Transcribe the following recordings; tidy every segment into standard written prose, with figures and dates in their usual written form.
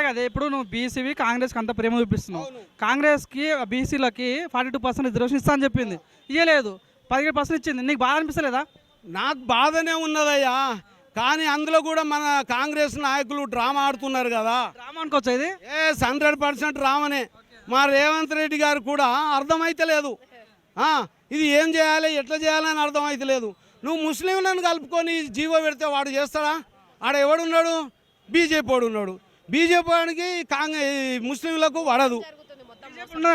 కదా ఇప్పుడు నువ్వు బీసీవి కాంగ్రెస్కి అంత ప్రేమ చూపిస్తున్నావు. కాంగ్రెస్కి బీసీలకి 42% రిజర్వేషన్ ఇస్తా అని చెప్పింది, ఇవ్వలేదు. 17% ఇచ్చింది. నీకు బాధ అనిపిస్తలేదా? నాకు బాధనే ఉన్నదయ్యా, కానీ అందులో కూడా మన కాంగ్రెస్ నాయకులు డ్రామా ఆడుతున్నారు కదా. డ్రామా అనుకోవచ్చా ఇది? 100% డ్రామానే. మా రేవంత్ రెడ్డి గారు కూడా అర్థమైతలేదు. ఇది ఏం చేయాలి, ఎట్లా చేయాలని అర్థమైతలేదు. నువ్వు ముస్లింలను కలుపుకొని జీవో పెడితే వాడు చేస్తాడా? ఆడ ఎవడున్నాడు? బీజేపీ వాడు ఉన్నాడు. బీజేపీ వాడికి ముస్లింలకు పడదు.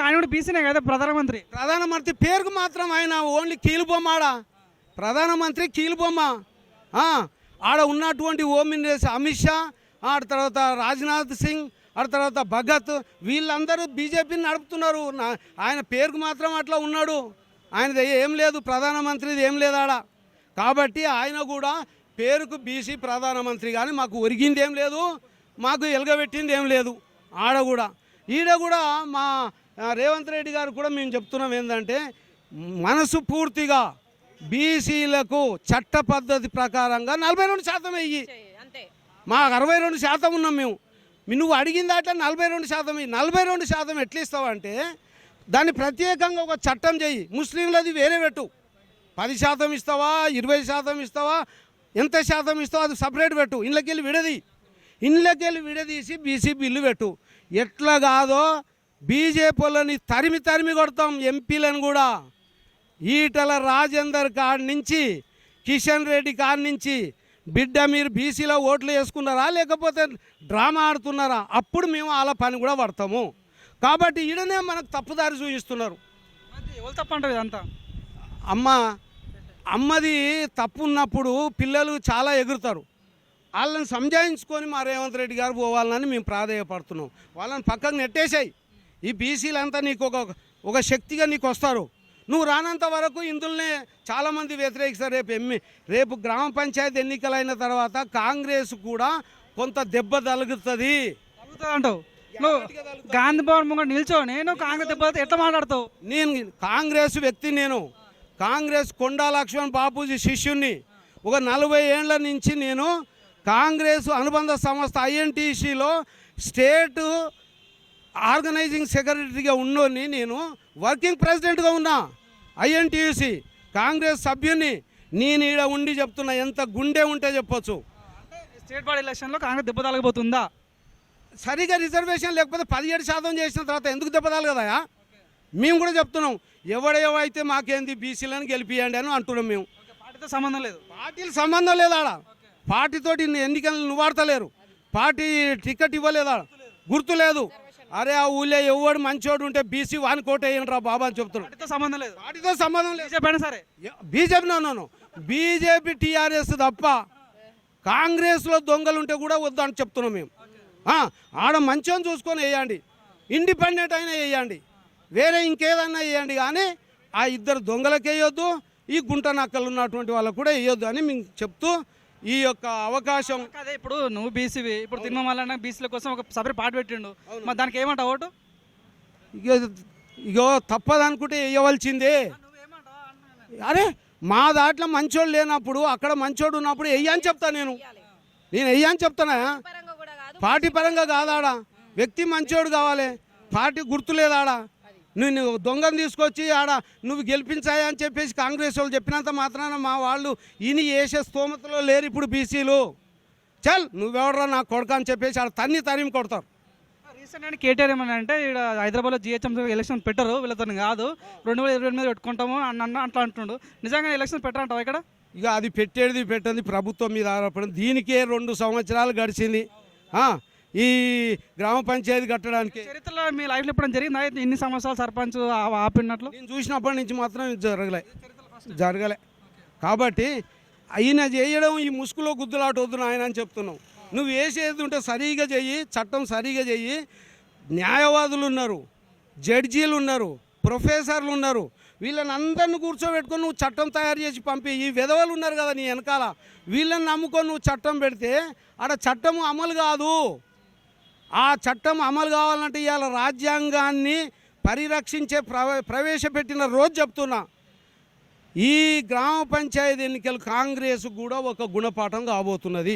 ఆయన కూడా బీసీనే కదా ప్రధానమంత్రి పేరుకు మాత్రం ఆయన ఓన్లీ కీలుబొమ్మ. ఆడ ప్రధానమంత్రి కీలుబొమ్మ. ఆడ ఉన్నటువంటి హోమ్ మినిస్టర్ అమిత్ షా, ఆడ తర్వాత రాజ్నాథ్ సింగ్, ఆడ తర్వాత భగత్, వీళ్ళందరూ బీజేపీని నడుపుతున్నారు. ఆయన పేరుకు మాత్రం అట్లా ఉన్నాడు. ఆయనది ఏం లేదు, ప్రధానమంత్రిది ఏం లేదు ఆడ. కాబట్టి ఆయన కూడా పేరుకు బీసీ ప్రధానమంత్రి, కానీ మాకు ఒరిగింది ఏం లేదు, మాకు ఎలగబెట్టింది ఏం లేదు. ఆడ కూడా ఈడ కూడా మా రేవంత్ రెడ్డి గారు కూడా మేము చెప్తున్నాం ఏంటంటే, మనసు పూర్తిగా బీసీలకు చట్ట పద్ధతి ప్రకారంగా 42% వెయ్యి. మాకు 62% ఉన్నాం మేము. నువ్వు అడిగింది అట్లా 42%. 42% ఎట్లా ఇస్తావంటే దాన్ని ప్రత్యేకంగా ఒక చట్టం చెయ్యి. ముస్లింలది వేరే పెట్టు. 10% ఇస్తావా, 20% ఇస్తావా, ఎంత శాతం ఇస్తావో అది సపరేట్ పెట్టు. ఇళ్ళకెళ్ళి విడదీసి బీసీ బిల్లు పెట్టు. ఎట్లా కాదో బీజేపీలని తరిమి కొడతాం. ఎంపీలను కూడా ఈటల రాజేందర్ కాడి నుంచి కిషన్ రెడ్డి కాడి నుంచి, బిడ్డ మీరు బీసీలో ఓట్లు వేసుకున్నారా లేకపోతే డ్రామా ఆడుతున్నారా, అప్పుడు మేము వాళ్ళ పని కూడా పడతాము. కాబట్టి ఈడనే మనకు తప్పుదారి చూపిస్తున్నారు. ఎవరు తప్పంటారు ఇదంతా? అమ్మది తప్పు ఉన్నప్పుడు పిల్లలు చాలా ఎగురుతారు. వాళ్ళని సంజాయించుకొని మా రేవంత్ రెడ్డి గారు పోవాలని మేము ప్రాధేయపడుతున్నాం. వాళ్ళని పక్కకు నెట్టేసాయి. ఈ బీసీలంతా నీకు ఒక శక్తిగా నీకు వస్తారు. నువ్వు రానంత వరకు ఇందులోనే చాలామంది వ్యతిరేకిస్తారు. రేపు గ్రామ పంచాయతీ ఎన్నికలైన తర్వాత కాంగ్రెస్ కూడా కొంత దెబ్బ తగులుతుంది అంటావు. నువ్వు గాంధీ భవన్ ముందు నిల్చోని నువ్వు కాంగ్రెస్ దెబ్బ ఎట్లా మాట్లాడతావు? నేను కాంగ్రెస్ వ్యక్తి, నేను కాంగ్రెస్ కొండా లక్ష్మణ్ బాపూజీ శిష్యుణ్ణి. ఒక 40 ఏళ్ల నుంచి నేను కాంగ్రెస్ అనుబంధ సంస్థ ఐఎన్టీసీలో స్టేట్ ఆర్గనైజింగ్ సెక్రటరీగా ఉన్నోని, నేను వర్కింగ్ ప్రెసిడెంట్గా ఉన్నా. ఐఎన్టీసీ కాంగ్రెస్ సభ్యుని నేను ఈడ ఉండి చెప్తున్నా. ఎంత గుండె ఉంటే చెప్పొచ్చు. స్టేట్ బాడీ ఎలక్షన్లో కాంగ్రెస్ దెబ్బ తగలబోతుందా? సరిగా రిజర్వేషన్ లేకపోతే 17% చేసిన తర్వాత ఎందుకు దెబ్బ తగలదా? మేము కూడా చెప్తున్నాం. ఎవడేవైతే మాకేంది బీసీలను గెలిపియండి అని అంటున్నాం. మేము పార్టీతో సంబంధం లేదు. పార్టీలు సంబంధం లేదు. ఆడ పార్టీతోటి ఎన్నికలు నువ్వు వాడతలేరు. పార్టీ టికెట్ ఇవ్వలేదు, ఆడ గుర్తు లేదు. అరే ఆ ఊళ్ళో ఎవడు మంచోడు ఉంటే బీసీ వాని కోట వేయండి రా బాబా అని చెప్తున్నాడు. పార్టీతో సంబంధం లేదు. పార్టీతో సంబంధం లేదు. సరే బీజేపీ టీఆర్ఎస్ తప్ప కాంగ్రెస్లో దొంగలు ఉంటే కూడా వద్దు అని చెప్తున్నాం మేము. ఆడ మంచోని చూసుకొని వేయండి, ఇండిపెండెంట్ అయినా వేయండి, వేరే ఇంకేదన్నా వేయండి, కానీ ఆ ఇద్దరు దొంగలకి వేయొద్దు, ఈ గుంట నక్కలు ఉన్నటువంటి వాళ్ళకు కూడా వేయొద్దు అని మేము చెప్తూ ఈ యొక్క అవకాశం. అదే ఇప్పుడు నువ్వు బీసీవి, ఇప్పుడు తిమ్మమల్లన్న బీసీల కోసం ఒక సపరేట్ పాట పెట్టిండు, మరి దానికి ఏమంటావు ఓటు? ఇగో తప్పదనుకుంటే వేయవలసిందే. అరే మా దాంట్లో మంచోడు లేనప్పుడు అక్కడ మంచోడు ఉన్నప్పుడు వెయ్యని చెప్తా. నేను వెయ్యని చెప్తానా? పార్టీ పరంగా కాదాడ, వ్యక్తి మంచోడు కావాలి. పార్టీ గుర్తు లేదాడ. నువ్వు దొంగను తీసుకొచ్చి ఆడ నువ్వు గెలిపించాయా అని చెప్పేసి కాంగ్రెస్ వాళ్ళు చెప్పినంత మాత్రాన మా వాళ్ళు ఈయన వేసే స్తోమతలో లేరు ఇప్పుడు బీసీలు. చల్ నువ్వెవడరా నా కొడుకు అని చెప్పేసి ఆడ తరిమి కొడతారు. రీసెంట్గా కేటీఆర్ ఏమన్నా అంటే ఇక్కడ హైదరాబాద్లో జిహెచ్ఎం ఎలక్షన్ పెట్టరు, వీళ్ళతో కాదు 2028 పెట్టుకుంటాము అన్న అట్లా అంటుండు. నిజంగా ఎలక్షన్ పెట్టరంటావు ఇక్కడ? ఇక అది పెట్టేది ప్రభుత్వం మీద ఆధారపడింది. దీనికే 2 సంవత్సరాలు గడిచింది ఈ గ్రామ పంచాయతీ కట్టడానికి. చరిత్రలో మీ లైఫ్లో ఎప్పుడైనా జరిగిందా ఇన్ని సంవత్సరాలు సర్పంచ్ ఆపినట్లు? నేను చూసినప్పటి నుంచి మాత్రం జరగలే. కాబట్టి ఆయన చేయడం ఈ ముసుగులో గుద్దులాట వద్దు ఆయన అని చెప్తున్నావు. నువ్వు వేసేది ఉంటే సరిగా చెయ్యి, చట్టం సరిగా చెయ్యి. న్యాయవాదులు ఉన్నారు, జడ్జీలు ఉన్నారు, ప్రొఫెసర్లు ఉన్నారు, వీళ్ళని అందరిని కూర్చోబెట్టుకొని నువ్వు చట్టం తయారు చేసి పంపి. ఈ విధవలు ఉన్నారు కదా నీ వెనకాల, వీళ్ళని నమ్ముకొని నువ్వు చట్టం పెడితే ఆడ చట్టం అమలు కాదు. ఆ చట్టం అమలు కావాలంటే ఇవాళ రాజ్యాంగాన్ని పరిరక్షించే ప్రవేశపెట్టిన రోజు చెప్తున్నా. ఈ గ్రామ పంచాయతీ ఎన్నికలు కాంగ్రెస్ కూడా ఒక గుణపాఠం కాబోతున్నది.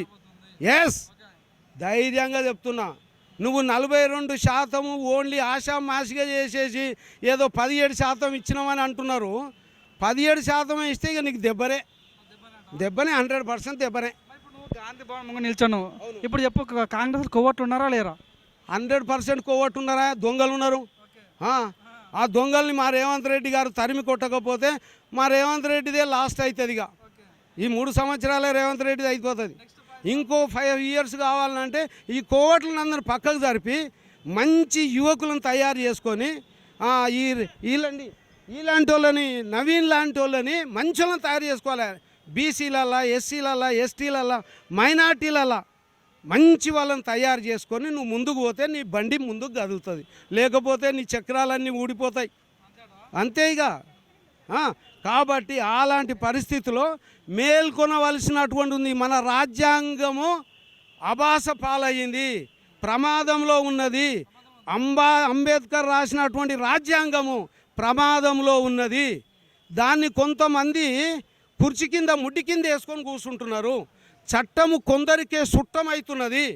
ఎస్ ధైర్యంగా చెప్తున్నా. నువ్వు 42% ఓన్లీ ఆషామాషిగా చేసేసి ఏదో 17% ఇచ్చినామని అంటున్నారు. 17% ఇస్తే ఇక నీకు దెబ్బనే 100% దెబ్బనే. ఇప్పుడు నువ్వు గాంధీ భవన్ ముందు నిల్చున్నావు, ఇప్పుడు చెప్పు కాంగ్రెస్ కొవ్వట్లు ఉన్నారా లేరా? 100% కోవట్టు ఉన్నారా? దొంగలు ఉన్నారు. ఆ దొంగల్ని మా రేవంత్ రెడ్డి గారు తరిమి కొట్టకపోతే మా రేవంత్ రెడ్డిదే లాస్ట్ అవుతుంది. ఇక ఈ 3 సంవత్సరాలే రేవంత్ రెడ్డిది అయిపోతుంది. ఇంకో 5 years కావాలంటే ఈ కోవట్లను అందరూ పక్కకు జరిపి మంచి యువకులను తయారు చేసుకొని ఇలాంటి వాళ్ళని నవీన్ లాంటి వాళ్ళని మంచి వాళ్ళని తయారు చేసుకోవాలి. బీసీలల్లా, ఎస్సీలల్లా, ఎస్టీలల్లా, మైనార్టీలల్లా మంచి వాళ్ళని తయారు చేసుకొని నువ్వు ముందుకు పోతే నీ బండి ముందుకు కదులుతుంది, లేకపోతే నీ చక్రాలన్నీ ఊడిపోతాయి. అంతే ఇక. కాబట్టి అలాంటి పరిస్థితిలో మేల్కొనవలసినటువంటి ఉంది. మన రాజ్యాంగము అబాస పాలయ్యింది, ప్రమాదంలో ఉన్నది. అంబేద్కర్ రాసినటువంటి రాజ్యాంగము ప్రమాదంలో ఉన్నది. దాన్ని కొంతమంది కుర్చీ కింద ముడ్డి కింద వేసుకొని కూర్చుంటున్నారు. చట్టము కొందరికే సుట్టమవుతున్నది.